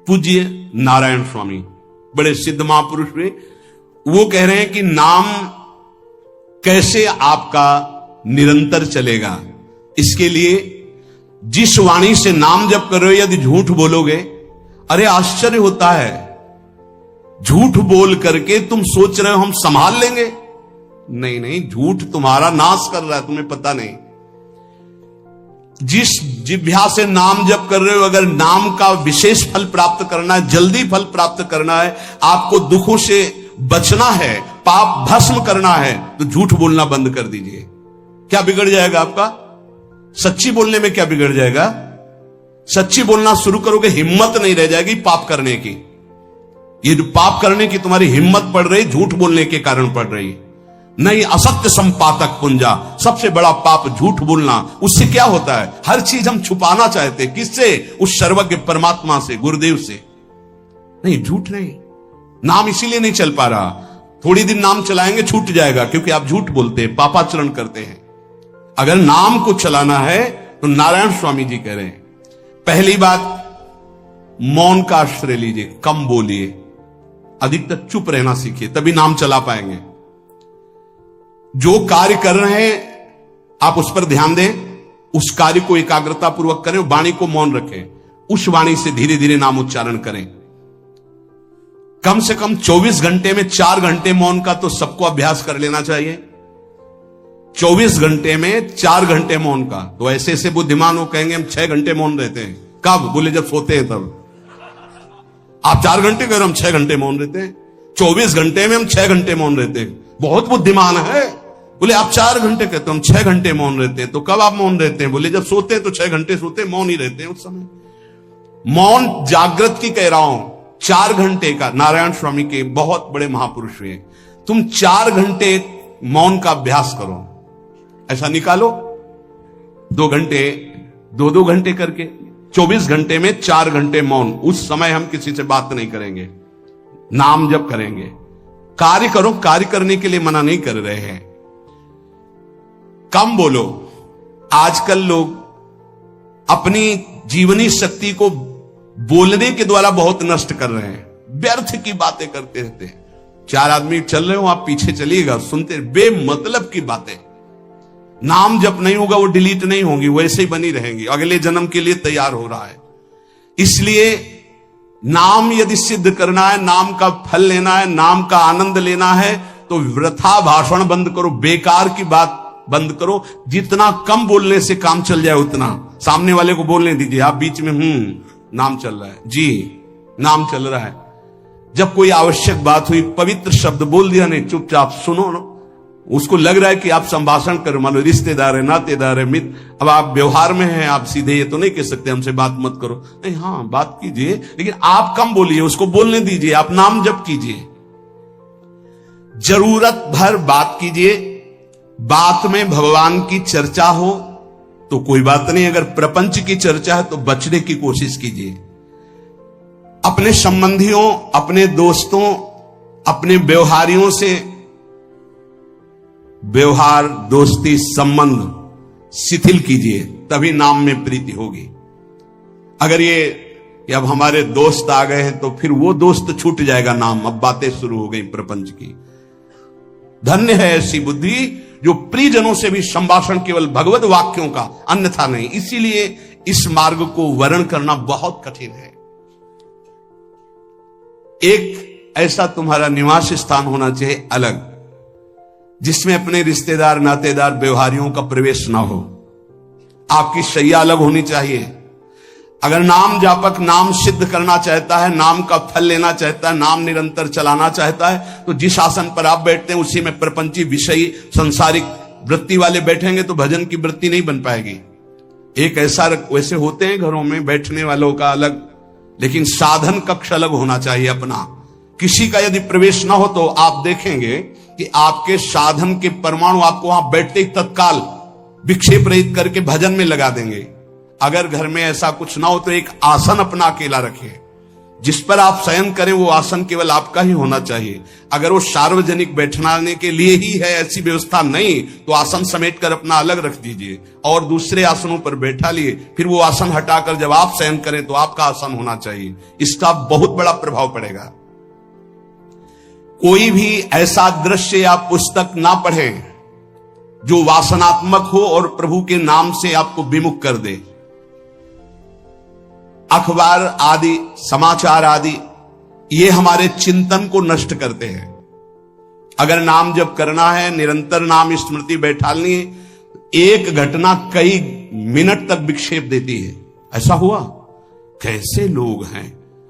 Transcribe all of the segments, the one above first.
पूज्य नारायण स्वामी बड़े सिद्ध महापुरुष हुए। वो कह रहे हैं कि नाम कैसे आपका निरंतर चलेगा, इसके लिए जिस वाणी से नाम जप कर रहे हो यदि झूठ बोलोगे, अरे आश्चर्य होता है, झूठ बोल करके तुम सोच रहे हो हम संभाल लेंगे। नहीं नहीं, झूठ तुम्हारा नाश कर रहा है, तुम्हें पता नहीं। जिस जिह्वा से नाम जप कर रहे हो, अगर नाम का विशेष फल प्राप्त करना है, जल्दी फल प्राप्त करना है, आपको दुखों से बचना है, पाप भस्म करना है, तो झूठ बोलना बंद कर दीजिए। क्या बिगड़ जाएगा आपका? सच्ची बोलने में क्या बिगड़ जाएगा? सच्ची बोलना शुरू करोगे, हिम्मत नहीं रह जाएगी पाप करने की। ये जो पाप करने की तुम्हारी हिम्मत पड़ रही, झूठ बोलने के कारण पड़ रही। नहीं, असत्य संपातक पुंजा, सबसे बड़ा पाप झूठ बोलना। उससे क्या होता है? हर चीज हम छुपाना चाहते, किससे? उस सर्वज्ञ परमात्मा से, गुरुदेव से। नहीं, झूठ नहीं। नाम इसीलिए नहीं चल पा रहा, थोड़ी दिन नाम चलाएंगे छूट जाएगा, क्योंकि आप झूठ बोलते हैं, पापाचरण करते हैं। अगर नाम को चलाना है तो नारायण स्वामी जी कह रहे हैं, पहली बात मौन का आश्रय लीजिए, कम बोलिए, अधिकतर चुप रहना सीखिए, तभी नाम चला पाएंगे। जो कार्य कर रहे हैं आप उस पर ध्यान दें, उस कार्य को एकाग्रता पूर्वक करें, वाणी को मौन रखें, उस वाणी से धीरे धीरे नाम उच्चारण करें। कम से कम 24 घंटे में 4 घंटे मौन का तो सबको अभ्यास कर लेना चाहिए। 24 घंटे में 4 घंटे मौन का। तो ऐसे ऐसे बुद्धिमान हो कहेंगे हम 6 घंटे मौन रहते हैं। कब? बोले जब सोते हैं तब। आप 4 घंटे कह रहे हम 6 घंटे मौन रहते हैं, 24 घंटे में हम 6 घंटे मौन रहते हैं, बहुत बुद्धिमान है। बोले आप 4 घंटे कहते हो, हम 6 घंटे मौन रहते हैं। तो कब आप मौन रहते हैं? बोले जब सोते हैं तो 6 घंटे सोते हैं, मौन ही रहते हैं उस समय। मौन जागृत की कह रहा हूं, 4 घंटे का। नारायण स्वामी के बहुत बड़े महापुरुष हुए, तुम 4 घंटे मौन का अभ्यास करो, ऐसा निकालो 2 घंटे, 2-2 घंटे करके 24 घंटे में 4 घंटे मौन। उस समय हम किसी से बात नहीं करेंगे, नाम जप करेंगे। कार्य करो, कार्य करने के लिए मना नहीं कर रहे हैं, कम बोलो। आजकल लोग अपनी जीवनी शक्ति को बोलने के द्वारा बहुत नष्ट कर रहे हैं, व्यर्थ की बातें करते रहते हैं। 4 आदमी चल रहे हो, आप पीछे चलिएगा, सुनते, बेमतलब की बातें। नाम जप नहीं होगा, वो डिलीट नहीं होंगी, वैसे ही बनी रहेंगी, अगले जन्म के लिए तैयार हो रहा है। इसलिए नाम यदि सिद्ध करना है, नाम का फल लेना है, नाम का आनंद लेना है, तो वृथा भाषण बंद करो, बेकार की बात बंद करो। जितना कम बोलने से काम चल जाए उतना। सामने वाले को बोलने दीजिए, आप बीच में नाम चल रहा है जी, नाम चल रहा है। जब कोई आवश्यक बात हुई, पवित्र शब्द बोल दिया, नहीं चुपचाप सुनो ना। उसको लग रहा है कि आप संभाषण करो, मान लो रिश्तेदार है, नातेदार है, मित्र, अब आप व्यवहार में हैं, आप सीधे ये तो नहीं कह सकते हमसे बात मत करो। नहीं, हाँ बात कीजिए, लेकिन आप कम बोलिए, उसको बोलने दीजिए, आप नाम जप कीजिए, जरूरत भर बात कीजिए। बात में भगवान की चर्चा हो तो कोई बात नहीं, अगर प्रपंच की चर्चा है तो बचने की कोशिश कीजिए। अपने संबंधियों, अपने दोस्तों, अपने व्यवहारियों से व्यवहार, दोस्ती, संबंध शिथिल कीजिए, तभी नाम में प्रीति होगी। अगर ये अब हमारे दोस्त आ गए हैं तो फिर वो दोस्त छूट जाएगा नाम, अब बातें शुरू हो गई प्रपंच की। धन्य है ऐसी बुद्धि जो प्रियजनों से भी संभाषण केवल भगवत वाक्यों का, अन्यथा नहीं। इसीलिए इस मार्ग को वर्ण करना बहुत कठिन है। एक ऐसा तुम्हारा निवास स्थान होना चाहिए अलग, जिसमें अपने रिश्तेदार, नातेदार, व्यवहारियों का प्रवेश ना हो। आपकी शैया अलग होनी चाहिए। अगर नाम जापक नाम सिद्ध करना चाहता है, नाम का फल लेना चाहता है, नाम निरंतर चलाना चाहता है, तो जिस आसन पर आप बैठते हैं उसी में प्रपंची, विषयी, संसारिक वृत्ति वाले बैठेंगे तो भजन की वृत्ति नहीं बन पाएगी। एक ऐसा, वैसे होते हैं घरों में बैठने वालों का अलग, लेकिन साधन कक्ष अलग होना चाहिए अपना। किसी का यदि प्रवेश ना हो तो आप देखेंगे कि आपके साधन के परमाणु आपको वहां बैठते ही तत्काल विक्षेप रहित करके भजन में लगा देंगे। अगर घर में ऐसा कुछ ना हो तो एक आसन अपना अकेला रखिए, जिस पर आप शयन करें वो आसन केवल आपका ही होना चाहिए। अगर वो सार्वजनिक बैठने के लिए ही है, ऐसी व्यवस्था नहीं, तो आसन समेट कर अपना अलग रख दीजिए और दूसरे आसनों पर बैठा लिए, फिर वो आसन हटाकर जब आप शयन करें तो आपका आसन होना चाहिए। इसका बहुत बड़ा प्रभाव पड़ेगा। कोई भी ऐसा दृश्य या पुस्तक ना पढ़ें जो वासनात्मक हो और प्रभु के नाम से आपको विमुख कर दे। अखबार आदि, समाचार आदि, ये हमारे चिंतन को नष्ट करते हैं। अगर नाम जप करना है, निरंतर नाम स्मृति बैठालनी है, एक घटना कई मिनट तक विक्षेप देती है। ऐसा हुआ, कैसे लोग हैं,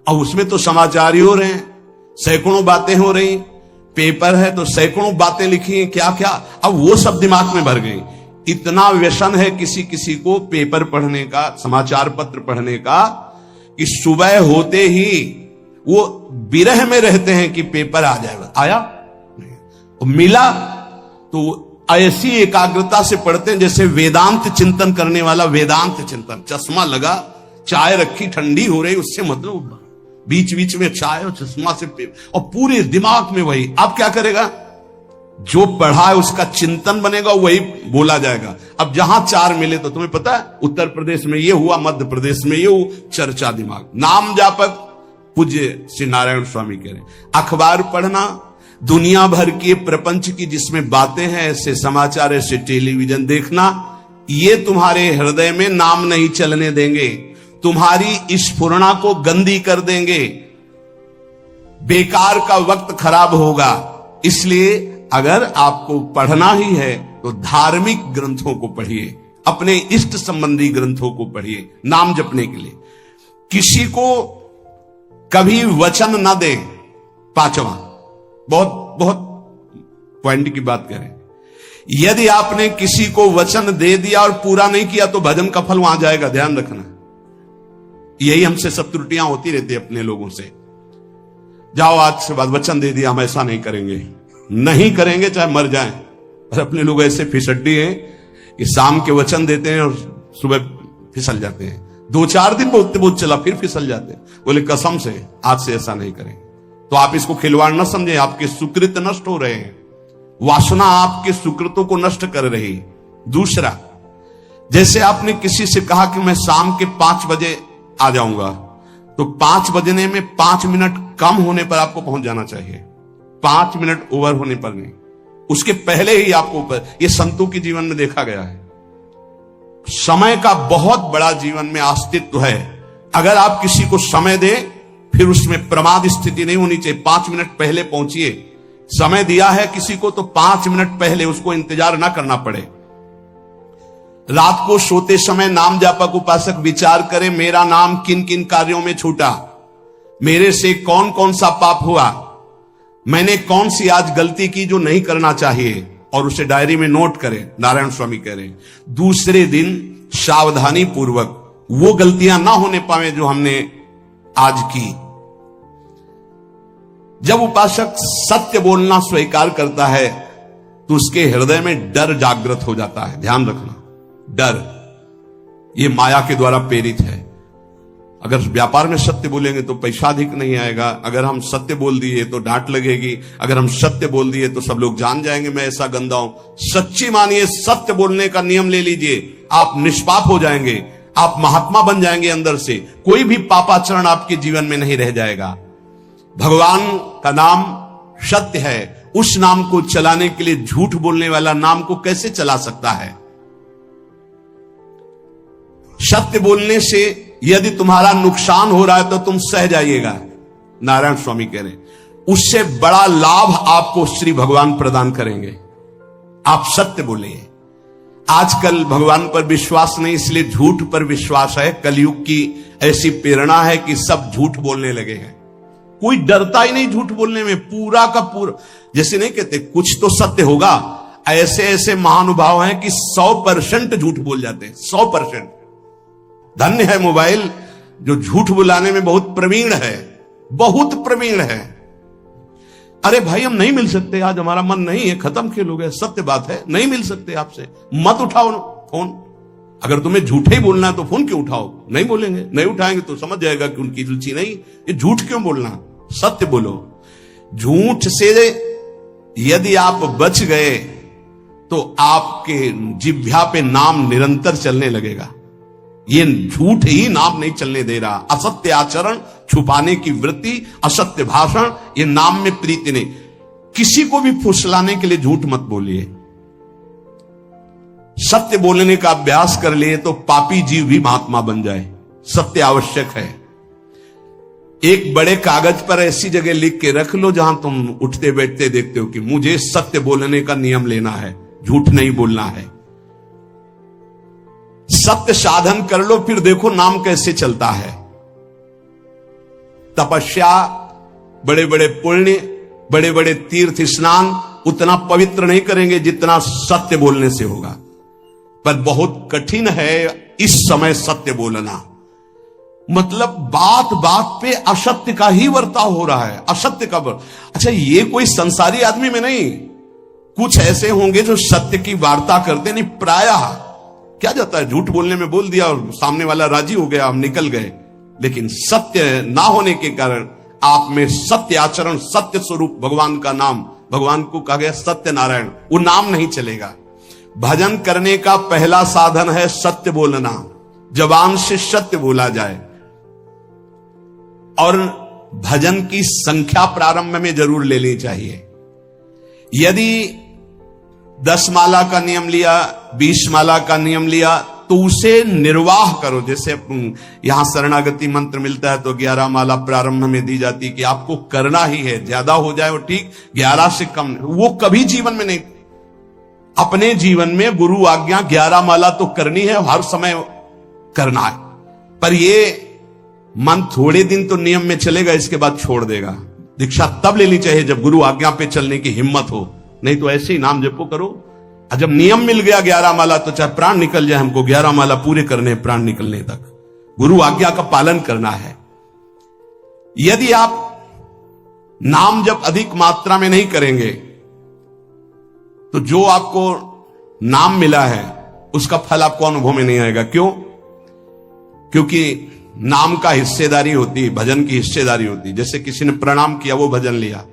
अब उसमें तो समाचार ही हो रहे हैं, सैकड़ों बातें हो रही, पेपर है तो सैकड़ों बातें लिखी हैं, क्या क्या, अब वो सब दिमाग में भर गई। इतना व्यसन है किसी किसी को पेपर पढ़ने का, समाचार पत्र पढ़ने का, कि सुबह होते ही वो विरह में रहते हैं कि पेपर आ जाएगा। आया नहीं, मिला तो ऐसी एकाग्रता से पढ़ते हैं जैसे वेदांत चिंतन करने वाला वेदांत चिंतन। चश्मा लगा, चाय रखी, ठंडी हो रही, उससे मतलब बीच बीच में चाय और चश्मा से पेपर, और पूरे दिमाग में वही। अब क्या करेगा, जो पढ़ा है उसका चिंतन बनेगा, वही बोला जाएगा। अब जहां चार मिले तो तुम्हें पता है, उत्तर प्रदेश में ये हुआ, मध्य प्रदेश में ये हुआ, चर्चा दिमाग। नाम जापक पूज्य श्री नारायण स्वामी कह रहे, अखबार पढ़ना, दुनिया भर के प्रपंच की जिसमें बातें हैं, ऐसे समाचार, ऐसे टेलीविजन देखना, ये तुम्हारे हृदय में नाम नहीं चलने देंगे, तुम्हारी स्फुरणा को गंदी कर देंगे, बेकार का वक्त खराब होगा। इसलिए अगर आपको पढ़ना ही है तो धार्मिक ग्रंथों को पढ़िए, अपने इष्ट संबंधी ग्रंथों को पढ़िए नाम जपने के लिए। किसी को कभी वचन ना दें। पांचवा, बहुत बहुत पॉइंट की बात करें, यदि आपने किसी को वचन दे दिया और पूरा नहीं किया तो भजन का फल वहां जाएगा, ध्यान रखना। यही हमसे सब त्रुटियां होती रहती है अपने लोगों से। जाओ आज से बाद वचन दे दिया, हम ऐसा नहीं करेंगे, नहीं करेंगे चाहे मर जाएं। और अपने लोग ऐसे फिसड्डी हैं कि शाम के वचन देते हैं और सुबह फिसल जाते हैं, 2-4 दिन बहुत चला फिर फिसल जाते हैं। बोले कसम से आज से ऐसा नहीं करें। तो आप इसको खिलवाड़ न समझे, आपके सुकृत नष्ट हो रहे हैं, वासना आपके सुकृतों को नष्ट कर रही। दूसरा, जैसे आपने किसी से कहा कि मैं शाम के 5 बजे आ जाऊंगा, तो 5 बजने में 5 मिनट कम होने पर आपको पहुंच जाना चाहिए, 5 मिनट ओवर होने पर नहीं, उसके पहले ही आपको ऊपर। यह संतों के जीवन में देखा गया है। समय का बहुत बड़ा जीवन में अस्तित्व है। अगर आप किसी को समय दें, फिर उसमें प्रमाद स्थिति नहीं होनी चाहिए। 5 मिनट पहले पहुंचिए। समय दिया है किसी को तो 5 मिनट पहले उसको इंतजार ना करना पड़े। रात को सोते समय नाम जापक उपासक विचार करें, मेरा नाम किन किन कार्यों में छूटा, मेरे से कौन कौन सा पाप हुआ, मैंने कौन सी आज गलती की जो नहीं करना चाहिए, और उसे डायरी में नोट करें। नारायण स्वामी कह रहे हैं दूसरे दिन सावधानी पूर्वक वो गलतियां ना होने पावे जो हमने आज की। जब उपासक सत्य बोलना स्वीकार करता है तो उसके हृदय में डर जागृत हो जाता है। ध्यान रखना, डर ये माया के द्वारा प्रेरित है। अगर व्यापार में सत्य बोलेंगे तो पैसा अधिक नहीं आएगा, अगर हम सत्य बोल दिए तो डांट लगेगी, अगर हम सत्य बोल दिए तो सब लोग जान जाएंगे मैं ऐसा गंदा हूं। सच्ची मानिए, सत्य बोलने का नियम ले लीजिए, आप निष्पाप हो जाएंगे, आप महात्मा बन जाएंगे अंदर से, कोई भी पापाचरण आपके जीवन में नहीं रह जाएगा। भगवान का नाम सत्य है, उस नाम को चलाने के लिए झूठ बोलने वाला नाम को कैसे चला सकता है। सत्य बोलने से यदि तुम्हारा नुकसान हो रहा है तो तुम सह जाइएगा। नारायण स्वामी कह रहे उससे बड़ा लाभ आपको श्री भगवान प्रदान करेंगे। आप सत्य बोलिए। आजकल भगवान पर विश्वास नहीं, इसलिए झूठ पर विश्वास है। कलयुग की ऐसी प्रेरणा है कि सब झूठ बोलने लगे हैं, कोई डरता ही नहीं झूठ बोलने में, पूरा का पूरा। जैसे नहीं कहते कुछ तो सत्य होगा, ऐसे ऐसे महानुभाव हैं कि 100% झूठ बोल जाते हैं, 100%। धन्य है मोबाइल जो झूठ बुलाने में बहुत प्रवीण है, बहुत प्रवीण है। अरे भाई हम नहीं मिल सकते, आज हमारा मन नहीं है, खत्म खेल हो गया, सत्य बात है, नहीं मिल सकते आपसे, मत उठाओ फोन। अगर तुम्हें झूठे ही बोलना है तो फोन क्यों उठाओ? नहीं बोलेंगे, नहीं उठाएंगे तो समझ जाएगा कि उनकी रुचि नहीं। ये झूठ क्यों बोलना, सत्य बोलो। झूठ से यदि आप बच गए तो आपके जिह्वा पे नाम निरंतर चलने लगेगा। ये झूठ ही नाम नहीं चलने दे रहा। असत्य आचरण, छुपाने की वृत्ति, असत्य भाषण, ये नाम में प्रीति नहीं। किसी को भी फुसलाने के लिए झूठ मत बोलिए। सत्य बोलने का अभ्यास कर लिए तो पापी जीव भी महात्मा बन जाए। सत्य आवश्यक है। एक बड़े कागज पर ऐसी जगह लिख के रख लो जहां तुम उठते बैठते देखते हो कि मुझे सत्य बोलने का नियम लेना है, झूठ नहीं बोलना है। सत्य साधन कर लो, फिर देखो नाम कैसे चलता है। तपस्या, बड़े बड़े पुण्य, बड़े बड़े तीर्थ स्नान उतना पवित्र नहीं करेंगे जितना सत्य बोलने से होगा। पर बहुत कठिन है इस समय सत्य बोलना। मतलब बात बात पे असत्य का ही वर्ताव हो रहा है, असत्य का अच्छा, ये कोई संसारी आदमी में नहीं, कुछ ऐसे होंगे जो सत्य की वार्ता करते नहीं। प्रायः क्या जाता है, झूठ बोलने में बोल दिया और सामने वाला राजी हो गया, हम निकल गए। लेकिन सत्य ना होने के कारण आप में सत्य आचरण, सत्य स्वरूप भगवान का नाम, भगवान को कहा गया सत्य नारायण, वो नाम नहीं चलेगा। भजन करने का पहला साधन है सत्य बोलना। जबान से सत्य बोला जाए और भजन की संख्या प्रारंभ में जरूर लेनी चाहिए। यदि 10 माला का नियम लिया, 20 माला का नियम लिया तो उसे निर्वाह करो। जैसे यहां शरणागति मंत्र मिलता है तो 11 माला प्रारंभ में दी जाती कि आपको करना ही है, ज्यादा हो जाए वो ठीक, 11 से कम वो कभी जीवन में नहीं। अपने जीवन में गुरु आज्ञा 11 माला तो करनी है, हर समय करना है। पर ये मन थोड़े दिन तो नियम में चलेगा, इसके बाद छोड़ देगा। दीक्षा तब लेनी चाहिए जब गुरु आज्ञा पे चलने की हिम्मत हो, नहीं तो ऐसे ही नाम जपो करो। और जब नियम मिल गया 11 माला तो चाहे प्राण निकल जाए, हमको 11 माला पूरे करने, प्राण निकलने तक गुरु आज्ञा का पालन करना है। यदि आप नाम जब अधिक मात्रा में नहीं करेंगे तो जो आपको नाम मिला है उसका फल आपको अनुभव में नहीं आएगा। क्यों? क्योंकि नाम का हिस्सेदारी होती है, भजन की हिस्सेदारी होती है। जैसे किसी ने प्रणाम किया, वो भजन लिया।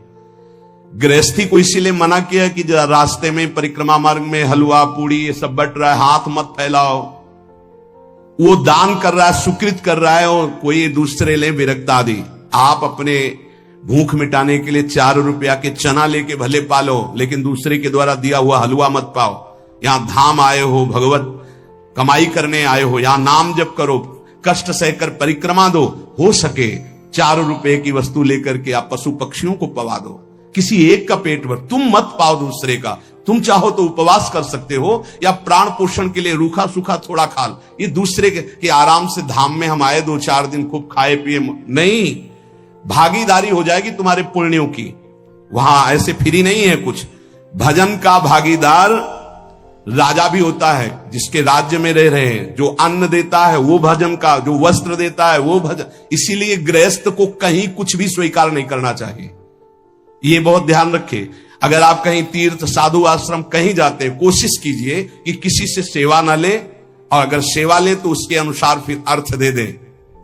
गृहस्थी को इसीलिए मना किया कि रास्ते में परिक्रमा मार्ग में हलवा पूड़ी ये सब बट रहा है, हाथ मत फैलाओ। वो दान कर रहा है, सुकृत कर रहा है, और कोई दूसरे ले विरक्त आदि। आप अपने भूख मिटाने के लिए 4 रुपया के चना लेके भले पालो, लेकिन दूसरे के द्वारा दिया हुआ हलवा मत पाओ। यहां धाम आए हो, भगवत कमाई करने आए हो, यहां नाम जप करो, कष्ट सहकर परिक्रमा दो। हो सके 4 रुपए की वस्तु लेकर के आप पशु पक्षियों को पवा दो, किसी एक का पेट भर, तुम मत पाओ दूसरे का। तुम चाहो तो उपवास कर सकते हो या प्राण पोषण के लिए रूखा सूखा थोड़ा खा लो। ये दूसरे के आराम से धाम में हम आए 2-4 दिन खूब खाए पिए नहीं, भागीदारी हो जाएगी तुम्हारे पुण्यों की। वहां ऐसे फ्री नहीं है कुछ। भजन का भागीदार राजा भी होता है, जिसके राज्य में रह रहे हैं। जो अन्न देता है वो भजन का, जो वस्त्र देता है वो भजन। इसीलिए गृहस्थ को कहीं कुछ भी स्वीकार नहीं करना चाहिए, ये बहुत ध्यान रखे। अगर आप कहीं तीर्थ साधु आश्रम कहीं जाते हैं, कोशिश कीजिए कि किसी से सेवा ना ले, और अगर सेवा ले तो उसके अनुसार फिर अर्थ दे दें।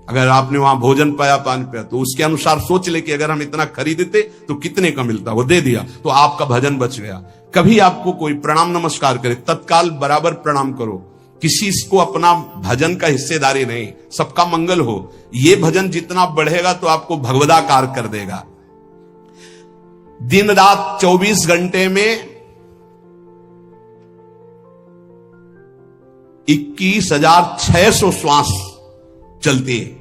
अगर आपने वहां भोजन पाया, पान पाया, तो उसके अनुसार सोच ले कि अगर हम इतना खरीदते तो कितने का मिलता, वो दे दिया तो आपका भजन बच गया। कभी आपको कोई प्रणाम नमस्कार करे, तत्काल बराबर प्रणाम करो। किसी को अपना भजन का हिस्सेदारी नहीं, सबका मंगल हो। ये भजन जितना बढ़ेगा तो आपको भगवदाकार कर देगा। दिन रात 24 घंटे में 21,600 श्वास चलती है।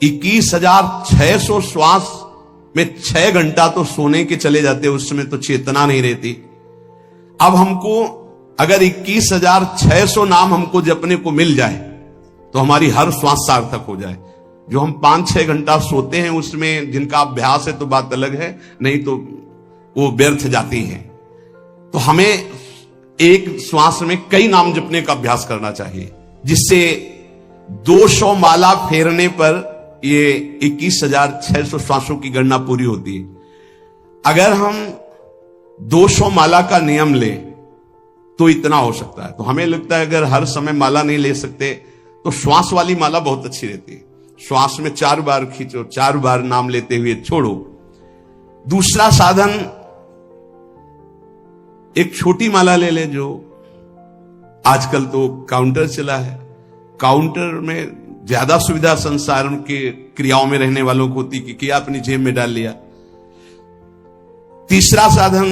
21,600 श्वास में 6 घंटा तो सोने के चले जाते, उसमें तो चेतना नहीं रहती। अब हमको अगर 21,600 नाम हमको जपने को मिल जाए तो हमारी हर श्वास सार्थक हो जाए। जो हम 5-6 घंटा सोते हैं उसमें जिनका अभ्यास है तो बात अलग है, नहीं तो वो व्यर्थ जाती हैं। तो हमें एक श्वास में कई नाम जपने का अभ्यास करना चाहिए, जिससे 200 माला फेरने पर ये 21,600 श्वासों की गणना पूरी होती है। अगर हम 200 माला का नियम ले तो इतना हो सकता है। तो हमें लगता है अगर हर समय माला नहीं ले सकते तो श्वास वाली माला बहुत अच्छी रहती है। श्वास में 4 बार खींचो, 4 बार नाम लेते हुए छोड़ो। दूसरा साधन, एक छोटी माला ले ले, जो आजकल तो काउंटर चला है, काउंटर में ज्यादा सुविधा संसार के क्रियाओं में रहने वालों को होती कि किया अपनी जेब में डाल लिया। तीसरा साधन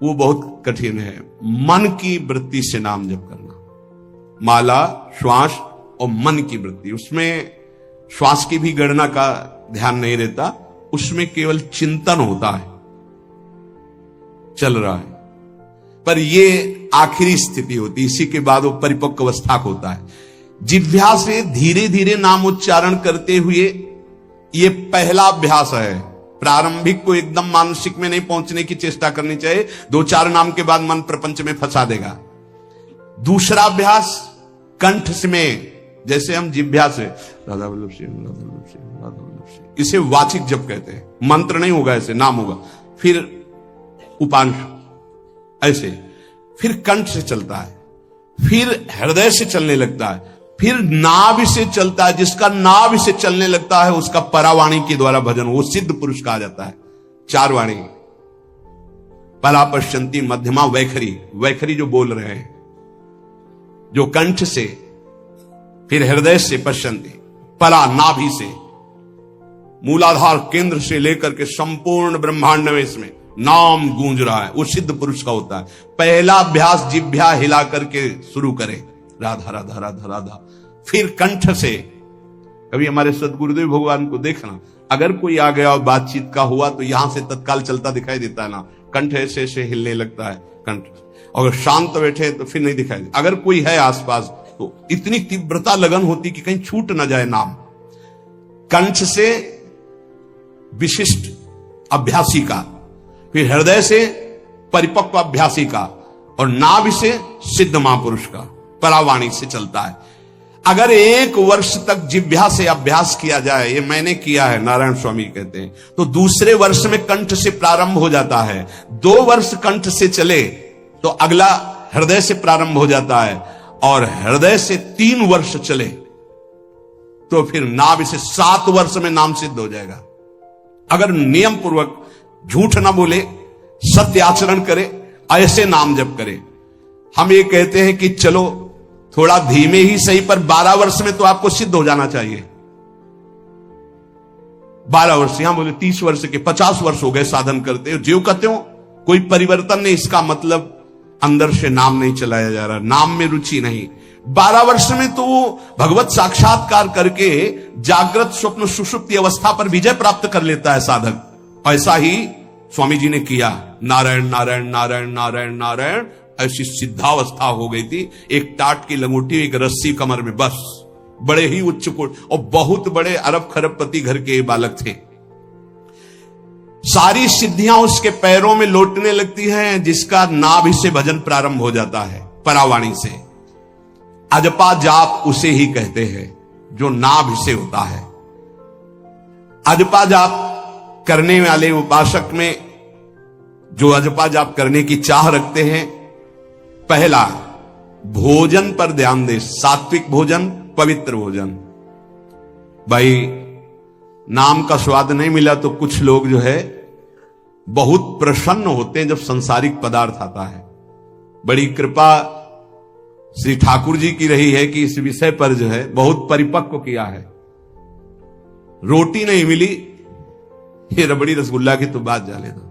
वो बहुत कठिन है, मन की वृत्ति से नाम जप करना। माला, श्वास और मन की वृत्ति, उसमें श्वास की भी गणना का ध्यान नहीं रहता, उसमें केवल चिंतन होता है, चल रहा है। पर ये आखिरी स्थिति होती है, इसी के बाद वो परिपक्व अवस्था को होता है। जिह्वा से धीरे धीरे नाम उच्चारण करते हुए, ये पहला अभ्यास है। प्रारंभिक को एकदम मानसिक में नहीं पहुंचने की चेष्टा करनी चाहिए, 2-4 नाम के बाद मन प्रपंच में फंसा देगा। दूसरा अभ्यास कंठ में, जैसे हम जिह्वा से राधा वल्लभ सिंह, राधा वल्लभ सिंह, राधा वल्लभ सिंह, इसे वाचिक जप कहते हैं। मंत्र नहीं होगा, ऐसे नाम होगा, फिर उपांश ऐसे, फिर कंठ से चलता है, फिर हृदय से चलने लगता है, फिर नाभ से चलता है। जिसका नाभ से चलने लगता है उसका परावाणी के द्वारा भजन, वो सिद्ध पुरुष कहा जाता है। 4 वाणी, परा, पश्यंती, मध्यमा, वैखरी। वैखरी जो बोल रहे हैं, जो कंठ से, फिर हृदय से पश्यंती, परा नाभि से, मूलाधार केंद्र से लेकर के संपूर्ण ब्रह्मांड में इसमें नाम गूंज रहा है, वो सिद्ध पुरुष का होता है। पहला अभ्यास जिह्वा हिला करके शुरू करें, राधा राधा राधा राधा। फिर कंठ से, कभी हमारे सदगुरुदेव भगवान को देखना, अगर कोई आ गया और बातचीत का हुआ तो यहां से तत्काल चलता दिखाई देता है ना, कंठ ऐसे ऐसे हिलने लगता है कंठ। अगर शांत बैठे तो फिर नहीं दिखाई देता। अगर कोई है आसपास तो इतनी तीव्रता लगन होती कि कहीं छूट ना जाए नाम। कंठ से विशिष्ट अभ्यासी का, फिर हृदय से परिपक्व अभ्यासी का, और नाभि से सिद्ध महापुरुष का, परावाणी से चलता है। अगर 1 वर्ष तक जिह्वा से अभ्यास किया जाए, ये मैंने किया है, नारायण स्वामी कहते हैं, तो दूसरे वर्ष में कंठ से प्रारंभ हो जाता है। 2 वर्ष कंठ से चले तो अगला हृदय से प्रारंभ हो जाता है, और हृदय से 3 वर्ष चले तो फिर नाभि से 7 वर्ष में नाम सिद्ध हो जाएगा। अगर नियम पूर्वक झूठ ना बोले, सत्य आचरण करे, ऐसे नाम जप करे। हम ये कहते हैं कि चलो थोड़ा धीमे ही सही, पर 12 वर्ष में तो आपको सिद्ध हो जाना चाहिए। 12 वर्ष, यहां बोले 30 वर्ष के, 50 वर्ष हो गए साधन करते हो, ज्यों कहते हो कोई परिवर्तन नहीं। इसका मतलब अंदर से नाम नहीं चलाया जा रहा, नाम में रुचि नहीं। 12 वर्ष में तो भगवत साक्षात्कार करके जागृत स्वप्न सुषुप्ति अवस्था पर विजय प्राप्त कर लेता है साधक। ऐसा ही स्वामी जी ने किया। नारायण नारायण नारायण नारायण नारायण, ऐसी सिद्धावस्था हो गई थी। एक टाट की लंगोटी, एक रस्सी कमर में, बस। बड़े ही उच्च कोट, और बहुत बड़े अरब खरबपति घर के बालक थे। सारी सिद्धियां उसके पैरों में लौटने लगती हैं, जिसका नाभि से भजन प्रारंभ हो जाता है, परावाणी से। अजपा जाप उसे ही कहते हैं जो नाभि से होता है। अजपा जाप करने वाले उपासक में जो अजपा जाप करने की चाह रखते हैं, पहला भोजन पर ध्यान दे। सात्विक भोजन, पवित्र भोजन। भाई नाम का स्वाद नहीं मिला तो कुछ लोग जो है बहुत प्रसन्न होते हैं जब सांसारिक पदार्थ आता है। बड़ी कृपा श्री ठाकुर जी की रही है कि इस विषय पर जो है बहुत परिपक्व किया है। रोटी नहीं मिली, ये रबड़ी रसगुल्ला की तो बात जा लेना।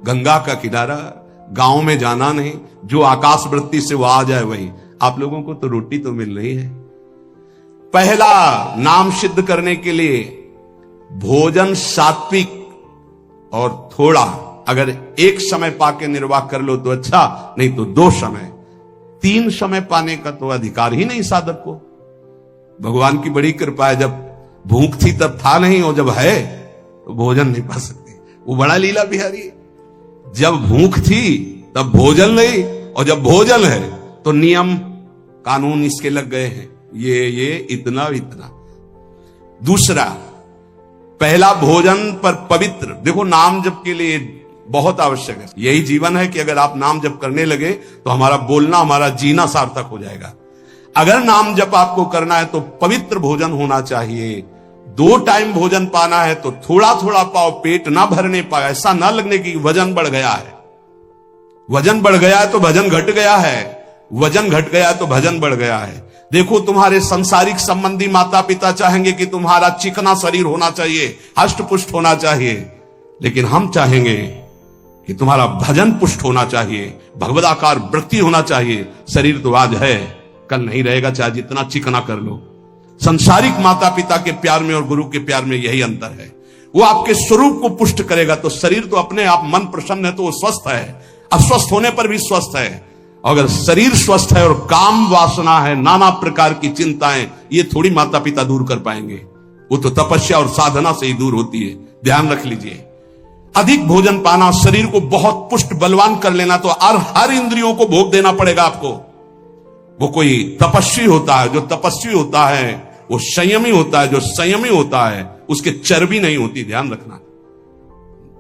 गंगा का किनारा, गांव में जाना नहीं, जो आकाश वृत्ति से वो आ जाए वही। आप लोगों को तो रोटी तो मिल रही है। पहला नाम सिद्ध करने के लिए भोजन सात्विक और थोड़ा, अगर एक समय पाके निर्वाह कर लो तो अच्छा, नहीं तो 2 समय। 3 समय पाने का तो अधिकार ही नहीं साधक को। भगवान की बड़ी कृपा है, जब भूख थी तब था नहीं, और जब है तो भोजन नहीं पा सकते। वो बड़ा लीला बिहारी है। जब भूख थी तब भोजन नहीं, और जब भोजन है तो नियम कानून इसके लग गए हैं, ये इतना इतना। दूसरा, पहला भोजन पर पवित्र। देखो नाम जप के लिए बहुत आवश्यक है। यही जीवन है कि अगर आप नाम जप करने लगे तो हमारा बोलना, हमारा जीना सार्थक हो जाएगा। अगर नाम जप आपको करना है तो पवित्र भोजन होना चाहिए। 2 टाइम भोजन पाना है तो थोड़ा थोड़ा पाओ, पेट ना भरने पाए, ऐसा ना लगने की वजन बढ़ गया है। वजन बढ़ गया है तो भजन घट गया है, वजन घट गया है तो भजन बढ़ गया है। देखो, तुम्हारे संसारिक संबंधी माता पिता चाहेंगे कि तुम्हारा चिकना शरीर होना चाहिए, हष्ट पुष्ट होना चाहिए, लेकिन हम चाहेंगे कि तुम्हारा भजन पुष्ट होना चाहिए, भगवदाकार वृत्ति होना चाहिए। शरीर तो आज है, कल नहीं रहेगा, चाहे जितना चिकना कर लो। संसारिक माता पिता के प्यार में और गुरु के प्यार में यही अंतर है। वो आपके स्वरूप को पुष्ट करेगा तो शरीर तो अपने आप, मन प्रसन्न है तो वो स्वस्थ है, अस्वस्थ होने पर भी स्वस्थ है। अगर शरीर स्वस्थ है और काम वासना है, नाना प्रकार की चिंताएं, ये थोड़ी माता पिता दूर कर पाएंगे। वो तो तपस्या और साधना से ही दूर होती है, ध्यान रख लीजिए। अधिक भोजन पाना, शरीर को बहुत पुष्ट बलवान कर लेना, तो हर इंद्रियों को भोग देना पड़ेगा आपको। वो कोई तपस्वी होता है, जो तपस्वी होता है वो संयमी होता है, जो संयमी होता है उसके चर्बी नहीं होती, ध्यान रखना।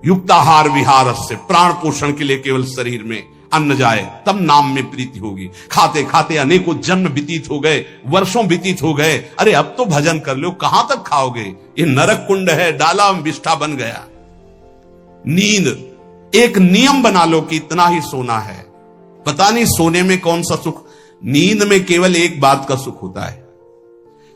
युक्ताहार विहार से प्राण पोषण के लिए केवल शरीर में अन्न जाए तब नाम में प्रीति होगी। खाते खाते अनेकों जन्म व्यतीत हो गए, वर्षों व्यतीत हो गए, अरे अब तो भजन कर लो, कहां तक खाओगे? ये नरक कुंड है, डाला विष्ठा बन गया। नींद, एक नियम बना लो कि इतना ही सोना है। पता नहीं सोने में कौन सा सुख, नींद में केवल एक बात का सुख होता है,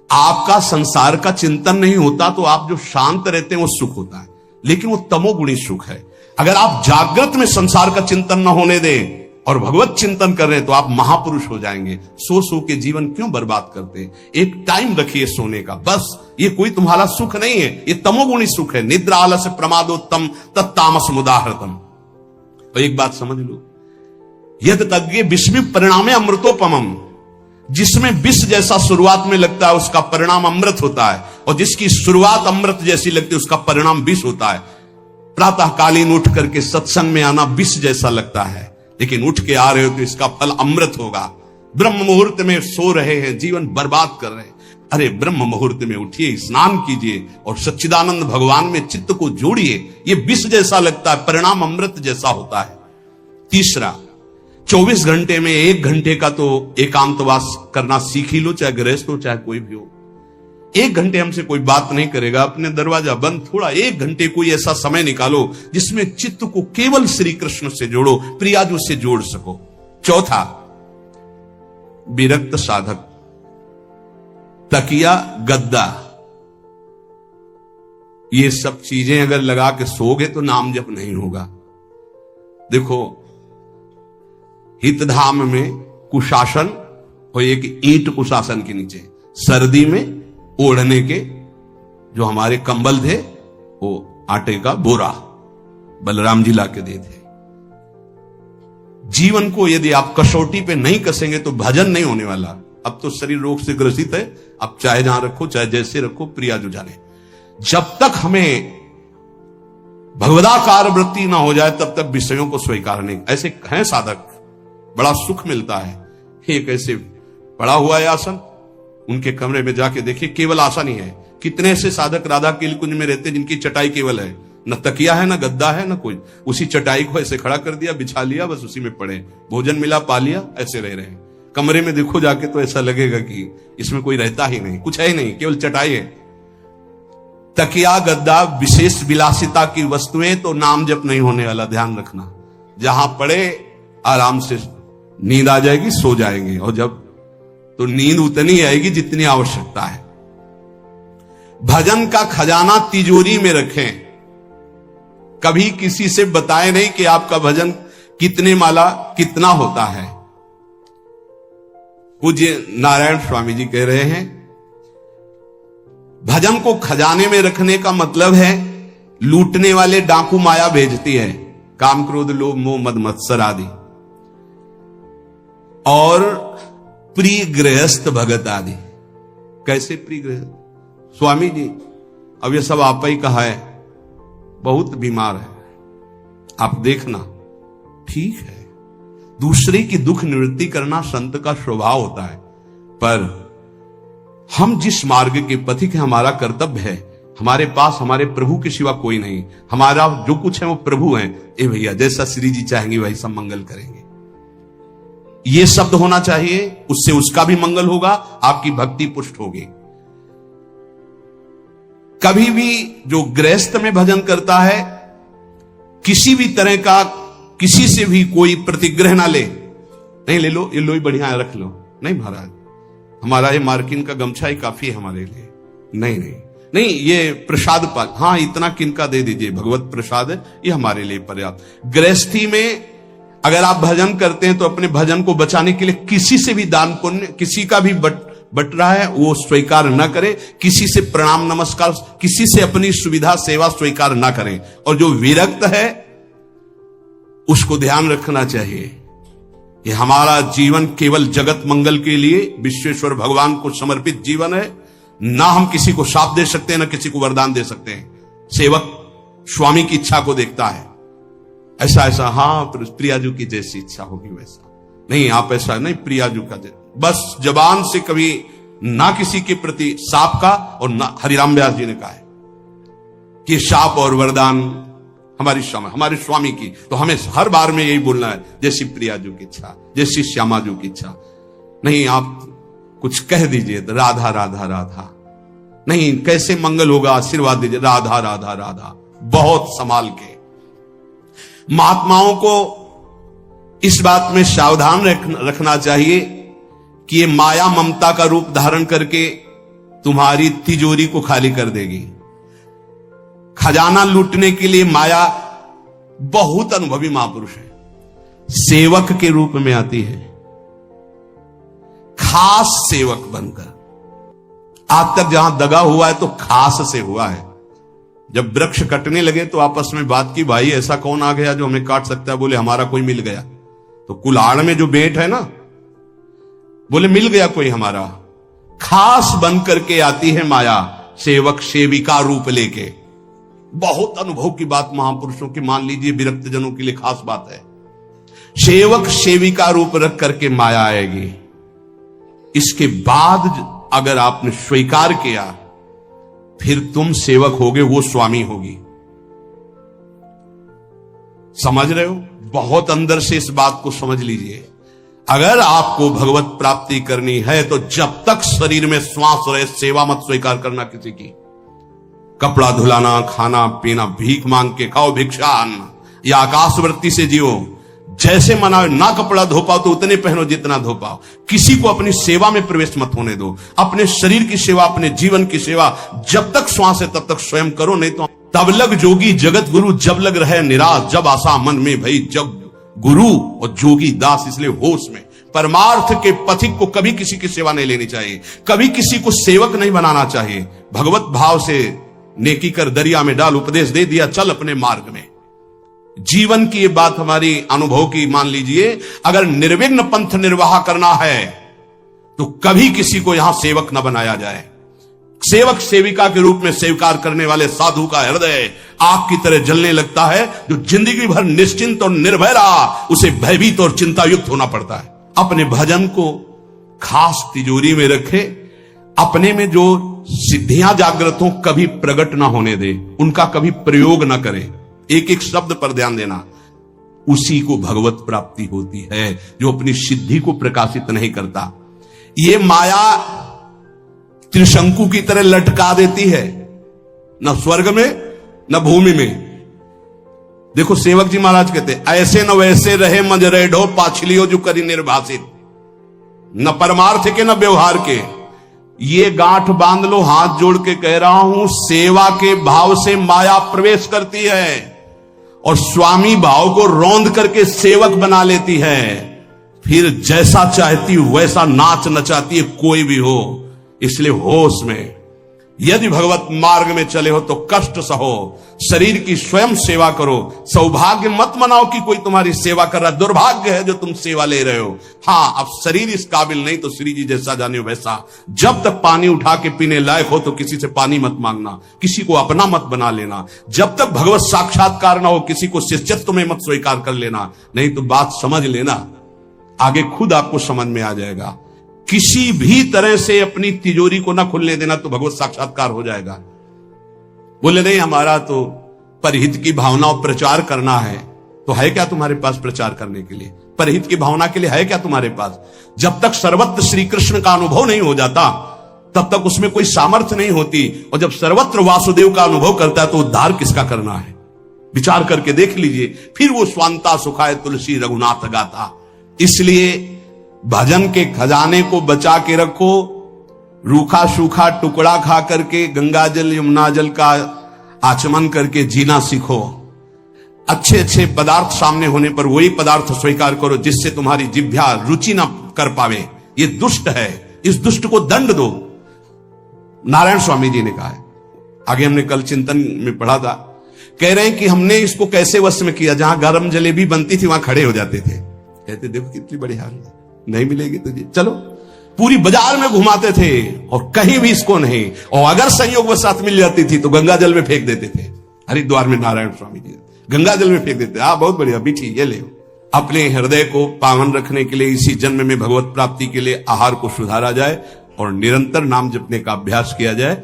आपका संसार का चिंतन नहीं होता, तो आप जो शांत रहते हैं वो सुख होता है, लेकिन वो तमोगुणी सुख है। अगर आप जागृत में संसार का चिंतन न होने दें और भगवत चिंतन कर रहे हैं तो आप महापुरुष हो जाएंगे। सो के जीवन क्यों बर्बाद करते हैं? एक टाइम रखिए सोने का, बस। ये कोई तुम्हारा सुख नहीं है, ये तमोगुणी सुख है। निद्रा आलस्य प्रमादोत्तम तत्तामस मुदाहृतम। तो एक बात समझ लो, यद तज्ञे विस्मि परिणामे अमृतोपमम। जिसमें विष जैसा शुरुआत में लगता है उसका परिणाम अमृत होता है, और जिसकी शुरुआत अमृत जैसी लगती है उसका परिणाम विष होता है। प्रातःकालीन उठ करके सत्संग में आना विष जैसा लगता है, लेकिन उठ के आ रहे हो तो इसका फल अमृत होगा। ब्रह्म मुहूर्त में सो रहे हैं, जीवन बर्बाद कर रहे हैं, अरे ब्रह्म मुहूर्त में उठिए, स्नान कीजिए और सच्चिदानंद भगवान में चित्त को जोड़िए। ये विष जैसा लगता है, परिणाम अमृत जैसा होता है। तीसरा, 24 घंटे में 1 घंटे का तो एकांतवास करना सीख ही लो, चाहे गृहस्थ हो चाहे कोई भी हो। 1 घंटे हमसे कोई बात नहीं करेगा, अपने दरवाजा बंद, थोड़ा 1 घंटे कोई ऐसा समय निकालो जिसमें चित्त को केवल श्री कृष्ण से जोड़ो, प्रियाजू से जोड़ सको। चौथा, विरक्त साधक, तकिया गद्दा, ये सब चीजें अगर लगा के सोगे तो नाम जप नहीं होगा। देखो, हितधाम में कुशासन और एक ईंट कुशासन के नीचे, सर्दी में ओढ़ने के जो हमारे कंबल थे वो आटे का बोरा बलराम जी ला के दे थे। जीवन को यदि आप कसौटी पे नहीं कसेंगे तो भजन नहीं होने वाला। अब तो शरीर रोग से ग्रसित है, अब चाहे जहां रखो चाहे जैसे रखो, प्रिया जो जाने। जब तक हमें भगवदाकार वृत्ति ना हो जाए तब तक विषयों को स्वीकार नहीं। ऐसे हैं साधक, बड़ा सुख मिलता है। एक ऐसे पड़ा हुआ है आसन, उनके कमरे में जाके देखिए, केवल आसन ही है। कितने ऐसे साधक राधा के कुंज में रहते जिनकी चटाई केवल है, न तकिया है न गद्दा है न कुछ, उसी चटाई को ऐसे खड़ा कर दिया, बिछा लिया, बस उसी में पड़े, भोजन मिला पा लिया, ऐसे रह रहे हैं। कमरे में देखो जाके तो ऐसा लगेगा कि इसमें कोई रहता ही नहीं, कुछ है ही नहीं, केवल चटाई है। तकिया गद्दा विशेष विलासिता की वस्तुएं तो नाम जप नहीं होने वाला, ध्यान रखना। जहां पड़े आराम से नींद आ जाएगी, सो जाएंगे, और जब तो नींद उतनी आएगी जितनी आवश्यकता है। भजन का खजाना तिजोरी में रखें, कभी किसी से बताएं नहीं कि आपका भजन कितने माला कितना होता है। पूज्य नारायण स्वामी जी कह रहे हैं, भजन को खजाने में रखने का मतलब है लूटने वाले डाकू माया भेजती है, काम क्रोध लोभ मोह मद मत्सर आदि, और प्रिय गृहस्थ भगत आदि। कैसे प्रिय गृहस्थ? स्वामी जी अब ये सब आप ही कहा है, बहुत बीमार है, आप देखना, ठीक है। दूसरे की दुख निवृत्ति करना संत का स्वभाव होता है, पर हम जिस मार्ग के पथिक हैं, हमारा कर्तव्य है हमारे पास हमारे प्रभु के सिवा कोई नहीं, हमारा जो कुछ है वो प्रभु है। ए भैया, जैसा श्री जी चाहेंगे वही सब मंगल करेंगे। ये शब्द होना चाहिए, उससे उसका भी मंगल होगा, आपकी भक्ति पुष्ट होगी। कभी भी जो गृहस्थ में भजन करता है, किसी भी तरह का किसी से भी कोई प्रतिग्रह ना ले। नहीं ले लो, ये लो ही बढ़िया है, रख लो। नहीं महाराज, हमारा ये मार्किन का गमछा ही काफी है हमारे लिए। नहीं नहीं नहीं, ये प्रसाद पाक, हाँ इतना किनका दे दीजिए, भगवत प्रसाद है, ये हमारे लिए पर्याप्त। गृहस्थी में अगर आप भजन करते हैं तो अपने भजन को बचाने के लिए किसी से भी दान पुण्य, किसी का भी बट रहा है वो स्वीकार न करें, किसी से प्रणाम नमस्कार, किसी से अपनी सुविधा सेवा स्वीकार न करें। और जो विरक्त है उसको ध्यान रखना चाहिए, ये हमारा जीवन केवल जगत मंगल के लिए विश्वेश्वर भगवान को समर्पित जीवन है। ना हम किसी को शाप दे सकते हैं, ना किसी को वरदान दे सकते हैं। सेवक स्वामी की इच्छा को देखता है, ऐसा ऐसा, हाँ प्रियाजू की जैसी इच्छा होगी वैसा। नहीं, आप ऐसा नहीं, प्रियाजू का बस जबान से कभी ना किसी के प्रति शाप का, और ना हरिराम व्यास जी ने कहा है कि शाप और वरदान हमारी हमारे स्वामी की, तो हमें हर बार में यही बोलना है, जैसी प्रियाजू की इच्छा, जैसी श्यामाजू की इच्छा। नहीं, आप कुछ कह दीजिए राधा राधा राधा, नहीं कैसे मंगल होगा, आशीर्वाद दीजिए राधा राधा राधा, बहुत संभाल के। महात्माओं को इस बात में सावधान रखना चाहिए कि ये माया ममता का रूप धारण करके तुम्हारी तिजोरी को खाली कर देगी। खजाना लूटने के लिए माया बहुत अनुभवी महापुरुष है, सेवक के रूप में आती है, खास सेवक बनकर। आज तक जहां दगा हुआ है तो खास से हुआ है। जब वृक्ष कटने लगे तो आपस में बात की, भाई ऐसा कौन आ गया जो हमें काट सकता है? बोले हमारा कोई मिल गया। तो कुल्हाड़ में जो बेंट है ना, बोले मिल गया कोई हमारा। खास बन करके आती है माया, सेवक सेविका रूप लेके। बहुत अनुभव की बात महापुरुषों की, मान लीजिए विरक्त जनों के लिए खास बात है। सेवक सेविका रूप रख करके माया आएगी। इसके बाद अगर आपने स्वीकार किया, फिर तुम सेवक होगे, वो स्वामी होगी। समझ रहे हो? बहुत अंदर से इस बात को समझ लीजिए। अगर आपको भगवत प्राप्ति करनी है तो जब तक शरीर में श्वास रहे, सेवा मत स्वीकार करना किसी की। कपड़ा धुलाना, खाना पीना, भीख मांग के खाओ, भिक्षा अन्न, या आकाशवृत्ति से जियो। जैसे मनाओ, ना कपड़ा धो पाओ तो उतने पहनो जितना धो पाओ। किसी को अपनी सेवा में प्रवेश मत होने दो। अपने शरीर की सेवा, अपने जीवन की सेवा जब तक श्वास है तब तक स्वयं करो, नहीं तो तब लग जोगी जगत गुरु, जब लग रहे निराश, जब आशा मन में भई, जब गुरु और जोगी दास। इसलिए होश में परमार्थ के पथिक को कभी किसी की सेवा नहीं लेनी चाहिए, कभी किसी को सेवक नहीं बनाना चाहिए। भगवत भाव से नेकी कर दरिया में डाल, उपदेश दे दिया, चल अपने मार्ग में। जीवन की ये बात हमारी अनुभव की मान लीजिए। अगर निर्विघ्न पंथ निर्वाह करना है तो कभी किसी को यहां सेवक न बनाया जाए। सेवक सेविका के रूप में स्वीकार करने वाले साधु का हृदय आग की तरह जलने लगता है। जो जिंदगी भर निश्चिंत और निर्भय रहा, उसे भयभीत और चिंता युक्त होना पड़ता है। अपने भजन को खास तिजोरी में रखे, अपने में जो सिद्धियां जागृत हो कभी प्रकट ना होने दे, उनका कभी प्रयोग ना करे। एक एक शब्द पर ध्यान देना, उसी को भगवत प्राप्ति होती है जो अपनी सिद्धि को प्रकाशित नहीं करता। ये माया त्रिशंकु की तरह लटका देती है, न स्वर्ग में न भूमि में। देखो सेवक जी महाराज कहते, ऐसे न वैसे रहे मजरे ढो, पाछलियो जो करी निर्भाषित, न परमार्थ के न व्यवहार के। ये गांठ बांध लो, हाथ जोड़ के कह रहा हूं, सेवा के भाव से माया प्रवेश करती है और स्वामी भाव को रौंद करके सेवक बना लेती है। फिर जैसा चाहती वैसा नाच नचाती है, कोई भी हो। इसलिए होश में, यदि भगवत मार्ग में चले हो तो कष्ट सहो, शरीर की स्वयं सेवा करो। सौभाग्य मत मनाओ कि कोई तुम्हारी सेवा कर रहा है, दुर्भाग्य है जो तुम सेवा ले रहे हो। हाँ, अब शरीर इस काबिल नहीं तो श्री जी जैसा जानियो वैसा। जब तक पानी उठा के पीने लायक हो तो किसी से पानी मत मांगना, किसी को अपना मत बना लेना। जब तक भगवत साक्षात्कार ना हो किसी को शिष्यत्व में मत स्वीकार कर लेना, नहीं तो बात समझ लेना, आगे खुद आपको समझ में आ जाएगा। किसी भी तरह से अपनी तिजोरी को ना खुलने देना तो भगवत साक्षात्कार हो जाएगा। बोले नहीं, हमारा तो परहित की भावना और प्रचार करना है। तो है क्या तुम्हारे पास प्रचार करने के लिए? परहित की भावना के लिए है क्या तुम्हारे पास? जब तक सर्वत्र श्री कृष्ण का अनुभव नहीं हो जाता तब तक उसमें कोई सामर्थ्य नहीं होती। और जब सर्वत्र वासुदेव का अनुभव करता है तो उद्धार किसका करना है? विचार करके देख लीजिए। फिर वो स्वांता सुखाए तुलसी रघुनाथ गाथा। इसलिए भजन के खजाने को बचा के रखो। रूखा सूखा टुकड़ा खा करके गंगा जल यमुना जल का आचमन करके जीना सीखो। अच्छे अच्छे पदार्थ सामने होने पर वही पदार्थ स्वीकार करो जिससे तुम्हारी जिह्वा रुचि ना कर पावे। ये दुष्ट है, इस दुष्ट को दंड दो। नारायण स्वामी जी ने कहा है, आगे हमने कल चिंतन में पढ़ा था, कह रहे हैं कि हमने इसको कैसे वश में किया। जहां गरम जलेबी बनती थी वहां खड़े हो जाते थे, कहते देखो कितनी बड़ी हाल है, नहीं मिलेगी तुझे, चलो। पूरी बाजार में घुमाते थे और कहीं भी इसको नहीं। और अगर संयोग वश साथ मिल जाती थी तो गंगा जल में फेंक देते थे। हरिद्वार में नारायण स्वामी जी गंगा जल में फेंक देते। बहुत बढ़िया बिठी, ये ले। अपने हृदय को पावन रखने के लिए इसी जन्म में भगवत प्राप्ति के लिए आहार को सुधारा जाए और निरंतर नाम जपने का अभ्यास किया जाए।